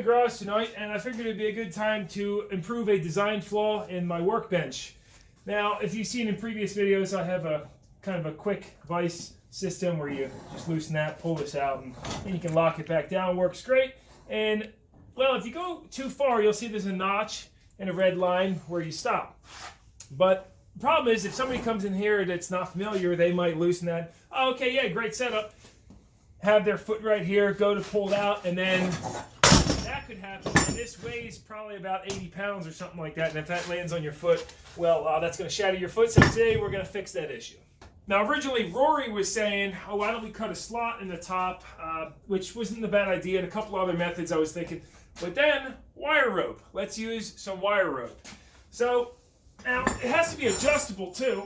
my garage tonight, and I figured it'd be a good time to improve a design flaw in my workbench. Now, if you've seen in previous videos, I have a kind of a quick vise system where you just loosen that, pull this out, and then you can lock it back down. Works great. And, well, if you go too far, you'll see there's a notch and a red line where you stop. But the problem is, if somebody comes in here that's not familiar, they might loosen that. Oh, okay, yeah, great setup. Have their foot right here, go to pull it out, and then that could happen. And this weighs probably about 80 pounds or something like that. And if that lands on your foot, well, that's going to shatter your foot. So today we're going to fix that issue. Now, originally, Rory was saying, oh, why don't we cut a slot in the top, which wasn't a bad idea, and a couple other methods I was thinking. But then, wire rope. Let's use some wire rope. So, now, it has to be adjustable, too.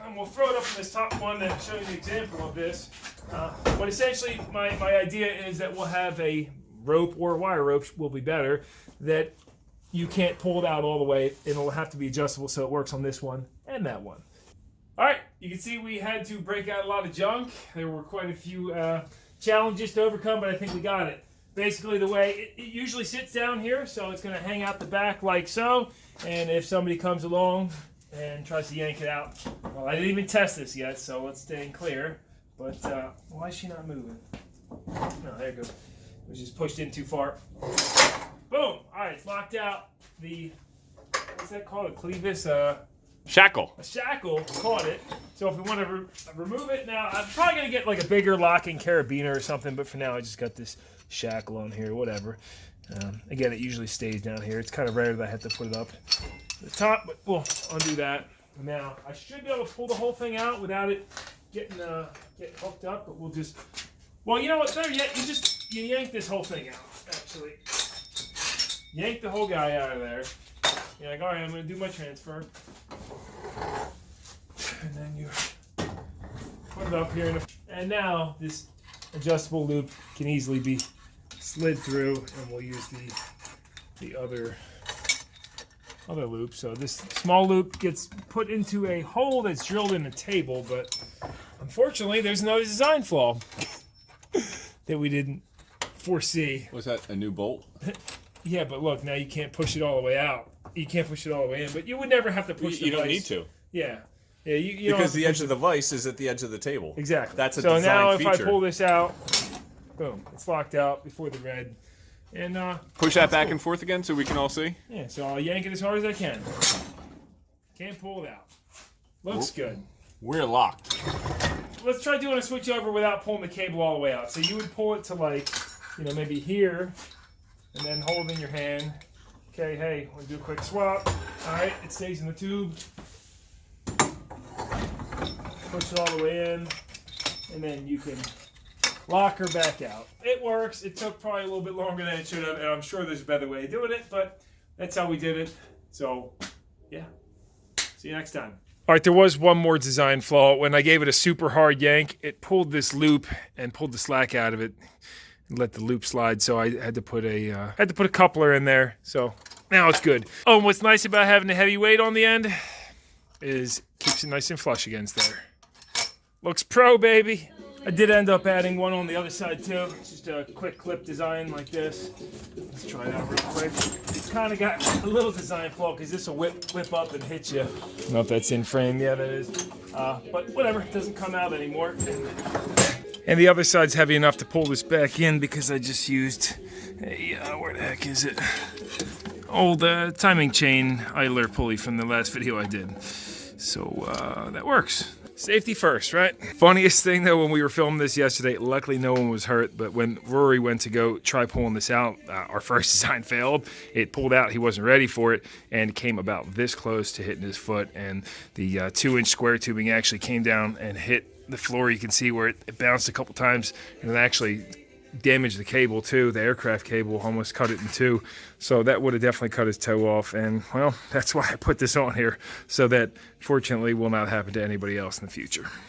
And we'll throw it up in this top one and show you an example of this. But essentially, my idea is that we'll have a rope, or wire rope will be better, that you can't pull it out all the way. It'll have to be adjustable so it works on this one and that one. All right, you can see we had to break out a lot of junk. There were quite a few challenges to overcome, but I think we got it. Basically, the way it usually sits down here, so it's going to hang out the back like so. And if somebody comes along and tries to yank it out, well, I didn't even test this yet, so let's stay clear. But why is she not moving? No, there you go. It was just pushed in too far. Boom! All right, it's locked out. The, what's that called? A clevis? Shackle. A shackle caught it. So if we want to remove it now, I'm probably going to get like a bigger locking carabiner or something, but for now I just got this shackle on here, whatever. Again, it usually stays down here. It's kind of rare that I have to put it up the top, but we'll undo that. Now, I should be able to pull the whole thing out without it getting hooked up, but we'll just, well, you know what, better yet, you yank this whole thing out, actually. Yank the whole guy out of there. You're like, all right, I'm going to do my transfer. And then you put it up here. And now this adjustable loop can easily be slid through, and we'll use the other loop. So this small loop gets put into a hole that's drilled in the table, but unfortunately there's another design flaw that we didn't foresee. Was that a new bolt? Yeah, but look, now you can't push it all the way out. You can't push it all the way in, but you would never have to push the vise. You don't need to. Yeah. Yeah, you because the edge of the vise is at the edge of the table. Exactly. That's a design feature. So now if I pull this out, boom, it's locked out before the red. And push that back and forth again so we can all see. Yeah, so I'll yank it as hard as I can. Can't pull it out. Looks good. We're locked. Let's try doing a switch over without pulling the cable all the way out. So you would pull it to like, maybe here, and then hold it in your hand. Okay, hey, we'll do a quick swap. All right, it stays in the tube. Push it all the way in, and then you can lock her back out. It works. It took probably a little bit longer than it should have, and I'm sure there's a better way of doing it, but that's how we did it. So, yeah. See you next time. All right, there was one more design flaw. When I gave it a super hard yank, it pulled this loop and pulled the slack out of it and let the loop slide. So I had to put a coupler in there. So now it's good. Oh, and what's nice about having the heavy weight on the end is keeps it nice and flush against there. Looks pro, baby. I did end up adding one on the other side too. It's just a quick clip design like this. Let's try it out real quick. It's kind of got a little design flaw because this will whip up and hit you. I don't know if that's in frame. Yeah, that is. But whatever, it doesn't come out anymore. And the other side's heavy enough to pull this back in because I just used a, where the heck is it? Old timing chain idler pulley from the last video I did. So that works. Safety first, right? Funniest thing though, when we were filming this yesterday, luckily no one was hurt, but when Rory went to go try pulling this out, our first design failed. It pulled out, he wasn't ready for it, and came about this close to hitting his foot, and the 2-inch square tubing actually came down and hit the floor. You can see where it bounced a couple times, and it actually damaged the cable too. The aircraft cable almost cut it in two, so that would have definitely cut his toe off. And well, that's why I put this on here, so that fortunately will not happen to anybody else in the future.